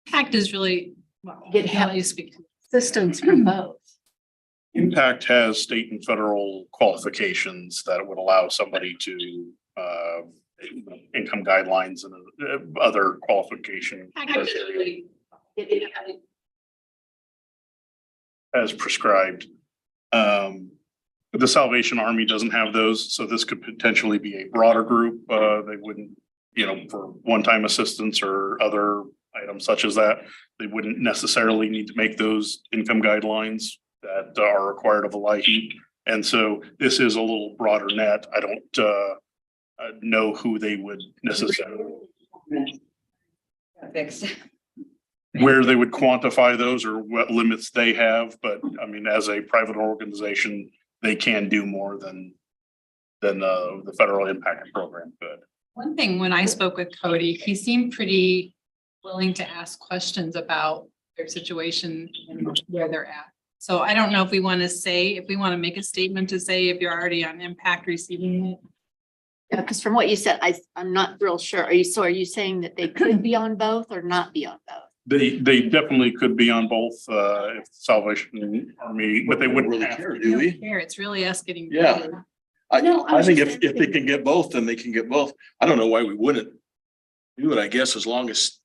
Impact is really, well, Get I'll let you speak. assistance from both. Impact has state and federal qualifications that would allow somebody to, income guidelines and other qualification Impact is really, as prescribed. The Salvation Army doesn't have those, so this could potentially be a broader group. They wouldn't, for one-time assistance or other items such as that, they wouldn't necessarily need to make those income guidelines that are required of a LIHEAP. And so this is a little broader net. I don't know who they would necessarily, Fixed. where they would quantify those or what limits they have. But I mean, as a private organization, they can do more than the federal impact program could. one thing, when I spoke with Cody, he seemed pretty willing to ask questions about their situation and where they're at. So I don't know if we want to say, if we want to make a statement to say if you're already on impact receiving it. Yeah, because from what you said, I'm not real sure. Are you saying that they could be on both or not be on both? They definitely could be on both, if Salvation Army, but they wouldn't really have care, to. do we? Here, it's really us getting. Yeah. No, I I was think just if they can get both, then they can get both. I don't know why we wouldn't do it, I guess, as long as,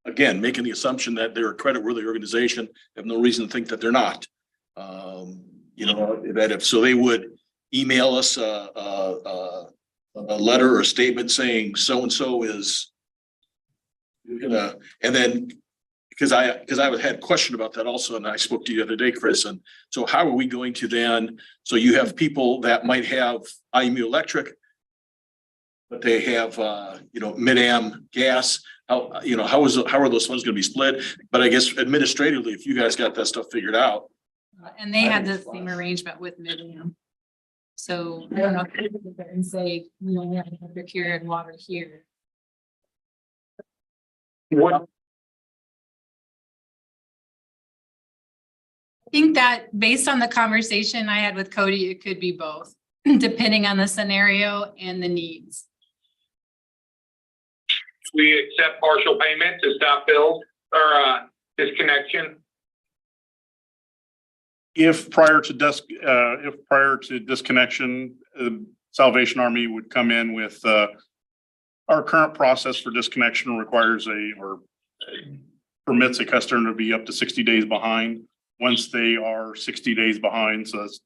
again, making the assumption that they're a credit-worthy organization, have no reason to think that they're not. That if, so they would email us a letter or a statement saying so-and-so is gonna, and then, because I had a question about that also, and I spoke to you the other day, Chris, and so how are we going to then, so you have people that might have IMU Electric, but they have, Mid-Am gas, how are those funds gonna be split? But I guess administratively, if you guys got that stuff figured out. And they had the same arrangement with Mid-Am. So I don't know if they could sit there and say, we only have electric here and water here. What, I think that based on the conversation I had with Cody, it could be both, depending on the scenario and the needs. We accept partial payment to stop bills or disconnection. if prior to disconnection, Salvation Army would come in with, our current process for disconnection requires permits a customer to be up to 60 days behind. Once they are 60 days behind, so that's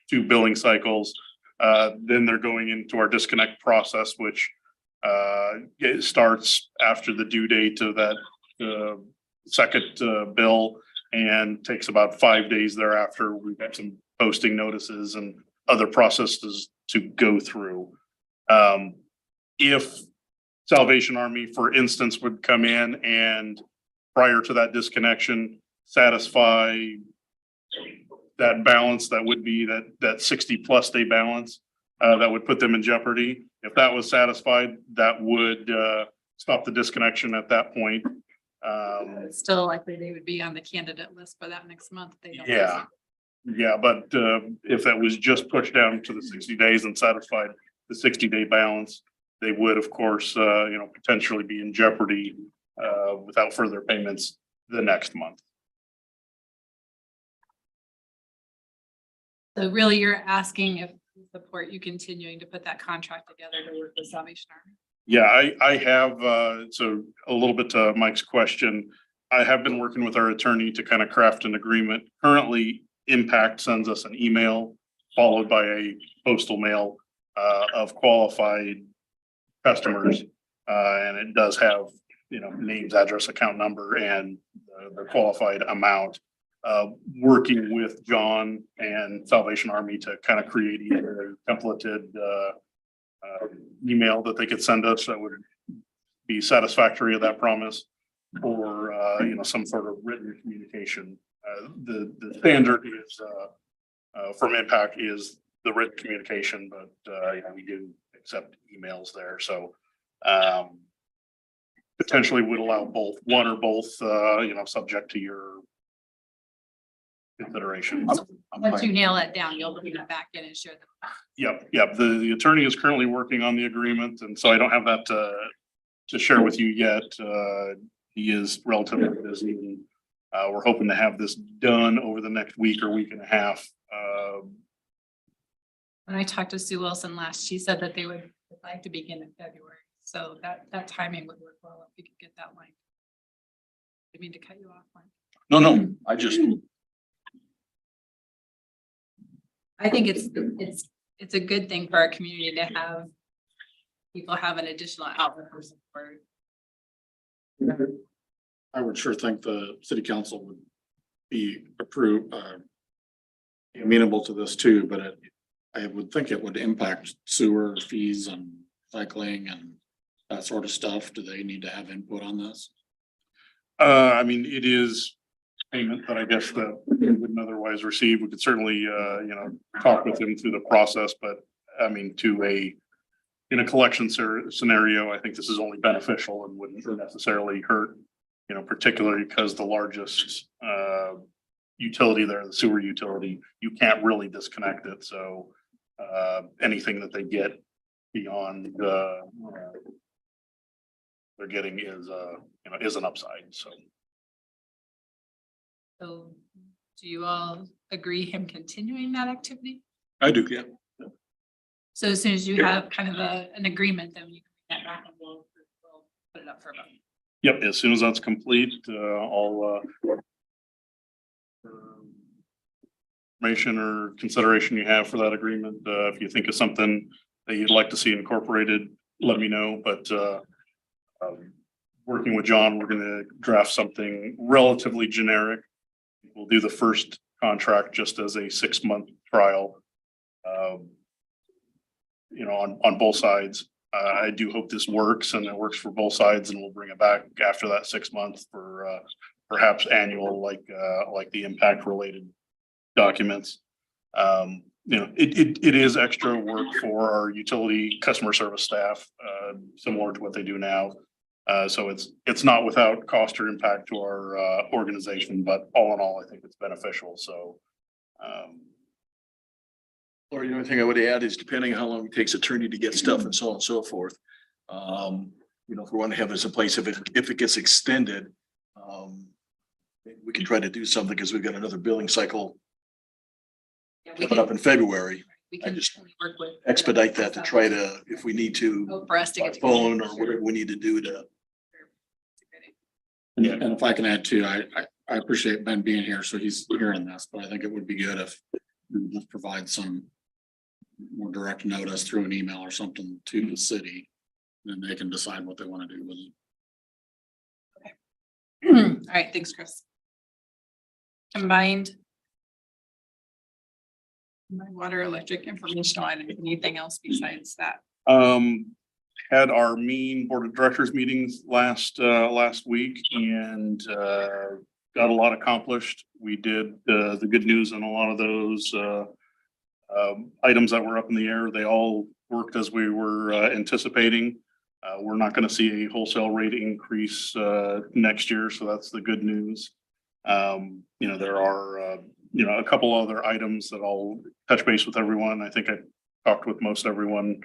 2 billing cycles, then they're going into our disconnect process, which it starts after the due date of that second bill and takes about 5 days thereafter. We've got some posting notices and other processes to go through. If Salvation Army, for instance, would come in and prior to that disconnection, satisfy that balance, that would be that 60+ day balance, that would put them in jeopardy. If that was satisfied, that would stop the disconnection at that point. It's still likely they would be on the candidate list for that next month. They don't. Yeah, but if that was just pushed down to the 60 days and satisfied the 60-day balance, they would, of course, potentially be in jeopardy without further payments the next month. So really, you're asking if we support you continuing to put that contract together to work with Salvation Army? Yeah, I have, so a little bit to Mike's question. I have been working with our attorney to kind of craft an agreement. Currently, Impact sends us an email followed by a postal mail of qualified customers. And it does have, names, address, account number, and the qualified amount. Working with John and Salvation Army to kind of create either a templated email that they could send us that would be satisfactory of that promise, or some sort of written communication. The standard is from Impact is the written communication, but we do accept emails there. So potentially would allow both, one or both, subject to your consideration. Once you nail that down, you'll bring that back in and share them. Yep. The attorney is currently working on the agreement, and so I don't have that to share with you yet. he is relatively busy. And, we're hoping to have this done over the next week or week and a half. When I talked to Sue Wilson last, she said that they would like to begin in February. So that timing would work well if we could get that line. I mean to cut you off, Mike. No, I just, I think it's a good thing for our community to have people have an additional outlet for support. I would sure think the city council would be amenable to this too, but I would think it would impact sewer fees and cycling and that sort of stuff. Do they need to have input on this? I mean, it is payment that I guess that we wouldn't otherwise receive. We could certainly, talk with them through the process, but I mean, in a collection scenario, I think this is only beneficial and wouldn't necessarily hurt, particularly because the largest, utility there, the sewer utility, you can't really disconnect it. So, anything that they get beyond, they're getting is an upside. So. So do you all agree him continuing that activity? I do, yeah. So as soon as you have kind of an agreement, then you can bring that back and we'll put it up for a vote. Yep, as soon as that's complete, I'll information or consideration you have for that agreement. If you think of something that you'd like to see incorporated, let me know. But working with John, we're gonna draft something relatively generic. We'll do the first contract just as a 6-month trial. On both sides. I do hope this works and it works for both sides, and we'll bring it back after that 6 months for perhaps annual, like the impact related documents. It is extra work for our utility customer service staff, similar to what they do now. So it's not without cost or impact to our organization, but all in all, I think it's beneficial. So. Or the only thing I would add is depending on how long it takes attorney to get stuff and so on and so forth. If we want to have this in place, if it gets extended, we can try to do something because we've got another billing cycle We coming up in February. we I can just work with. Expedite that to try to, if we need to, Vote for us to by get. together. phone or whatever we need to do to. And if I can add too, I appreciate Ben being here, so he's hearing this, but I think it would be good if we would just provide some more direct notice through an email or something to the city. Then they can decide what they want to do with it. All right, thanks, Chris. Combined. My water, electric, informational item, anything else besides that? Had our mean board of directors meetings last week and got a lot accomplished. We did the good news on a lot of those items that were up in the air. They all worked as we were anticipating. We're not going to see a wholesale rate increase next year, so that's the good news. There are a couple other items that I'll touch base with everyone. I think I talked with most everyone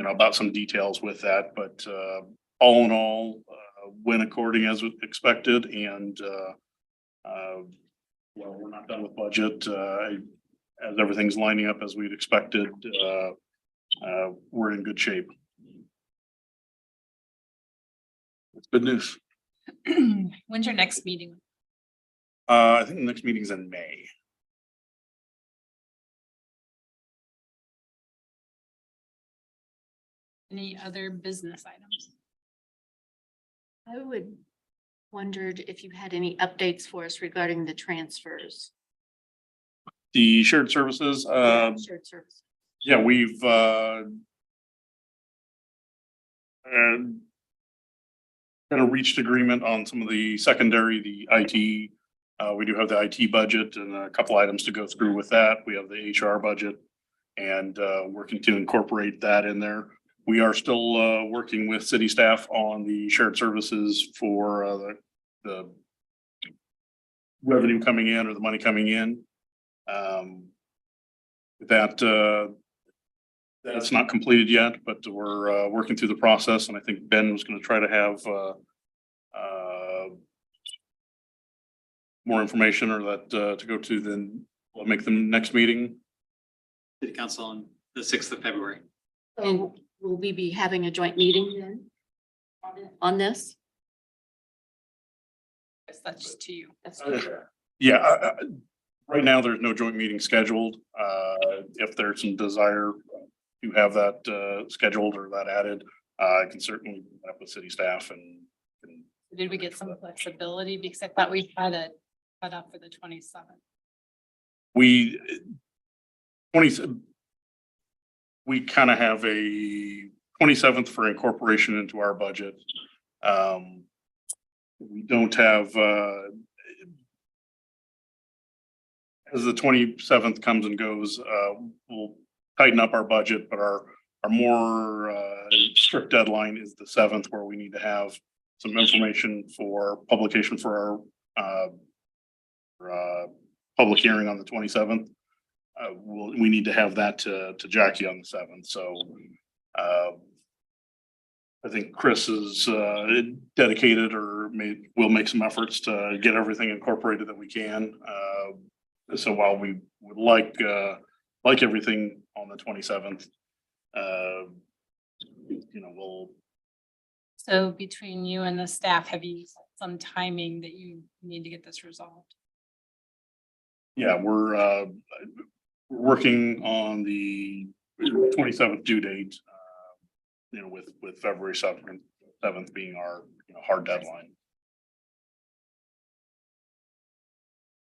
about some details with that, but all in all, went according as expected. And we're not done with budget as everything's lining up as we'd expected. We're in good shape. It's good news. When's your next meeting? I think the next meeting's in May. Any other business items? I would wondered if you had any updates for us regarding the transfers. The shared services, Shared service. yeah, we've kind of reached agreement on some of the secondary, the IT. We do have the IT budget and a couple items to go through with that. We have the HR budget and working to incorporate that in there. We are still working with city staff on the shared services for the revenue coming in or the money coming in. That's not completed yet, but we're working through the process, and I think Ben was going to try to have more information or that, to go to, then we'll make the next meeting. City Council on the 6th of February. So will we be having a joint meeting then? On this? Guess that's just to you. That's Yeah, right now, there's no joint meeting scheduled. If there's some desire to have that, scheduled or that added, I can certainly bring it up with city staff and Did we get some flexibility? Because I thought we had it cut up for the 27th. we we kind of have a 27th for incorporation into our budget. We don't have, as the 27th comes and goes, we'll tighten up our budget, but our more strict deadline is the 7th, where we need to have some information for publication for our public hearing on the 27th. We need to have that to Jackie on the 7th, so I think Chris is dedicated or will make some efforts to get everything incorporated that we can. So while we would like everything on the 27th, we'll. So between you and the staff, have you set some timing that you need to get this resolved? Yeah, we're working on the 27th due date, with February 7th being our, hard deadline.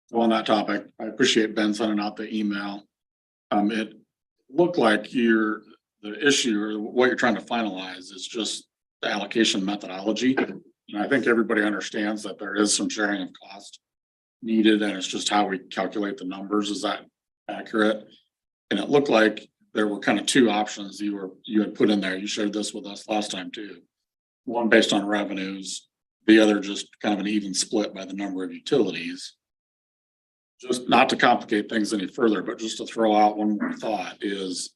So on that topic, I appreciate Ben sending out the email. It looked like the issue or what you're trying to finalize is just the allocation methodology. And I think everybody understands that there is some sharing of cost needed, and it's just how we calculate the numbers. Is that accurate? And it looked like there were kind of two options you had put in there. You shared this with us last time too. One based on revenues, the other just kind of an even split by the number of utilities. Just not to complicate things any further, but just to throw out one more thought is,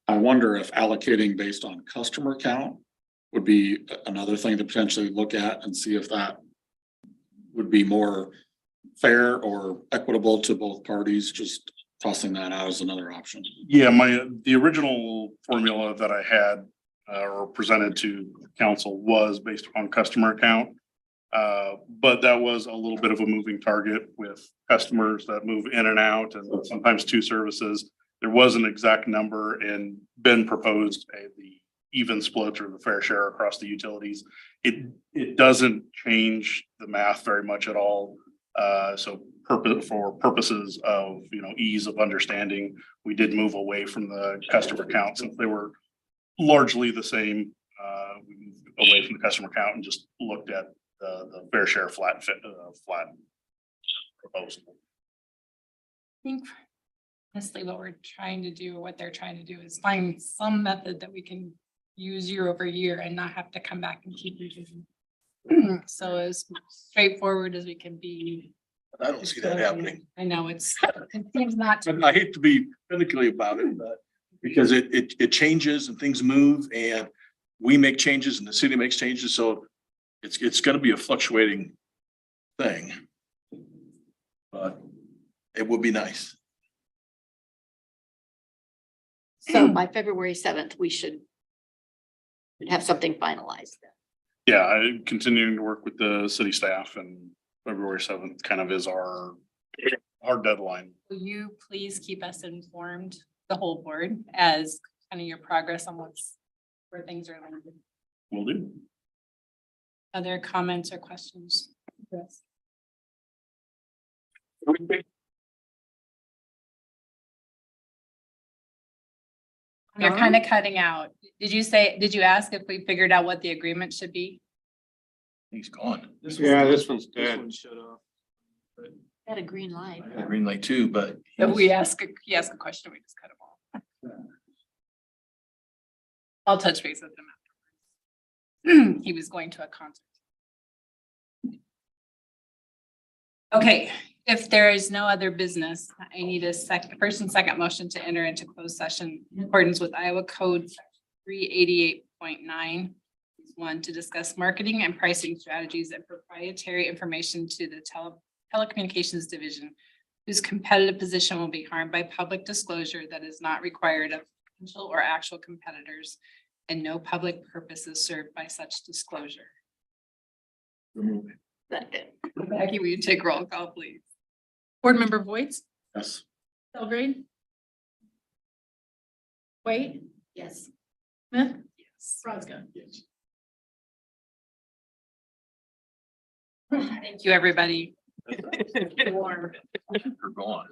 I wonder if allocating based on customer count would be another thing to potentially look at and see if that would be more fair or equitable to both parties. Just tossing that out as another option. Yeah, the original formula that I had or presented to council was based upon customer count. But that was a little bit of a moving target with customers that move in and out, and sometimes two services. There was an exact number, and Ben proposed the even split or the fair share across the utilities. It doesn't change the math very much at all. So for purposes of, ease of understanding, we did move away from the customer count since they were largely the same. We moved away from the customer count and just looked at the fair share flat proposal. I think honestly, what we're trying to do, what they're trying to do is find some method that we can use year over year and not have to come back and keep reviewing. So as straightforward as we can be. I don't see that happening. I know it seems not to. And I hate to be finicky about it, but because it changes and things move and we make changes and the city makes changes, so it's gonna be a fluctuating thing. But it would be nice. So by February 7th, we should have something finalized then. Yeah, I'm continuing to work with the city staff, and February 7th kind of is our deadline. Will you please keep us informed, the whole board, as kind of your progress on where things are landing? Will do. Other comments or questions? Chris? You're kind of cutting out. Did you ask if we figured out what the agreement should be? He's gone. Yeah, this one's dead. Got a green light. Green light too, but. If he asked a question, we just cut him off. I'll touch base with him afterwards. He was going to a concert. Okay, if there is no other business, I need a first and second motion to enter into closed session in accordance with Iowa Code 388.9. One, to discuss marketing and pricing strategies and proprietary information to the telecommunications division, whose competitive position will be harmed by public disclosure that is not required of potential or actual competitors, and no public purpose is served by such disclosure. Becky, will you take roll call, please? Board Member Voigt, Yes. Belgrade, White, Yes. Smith, Yes. Roscoe. Thank you, everybody. They're gone.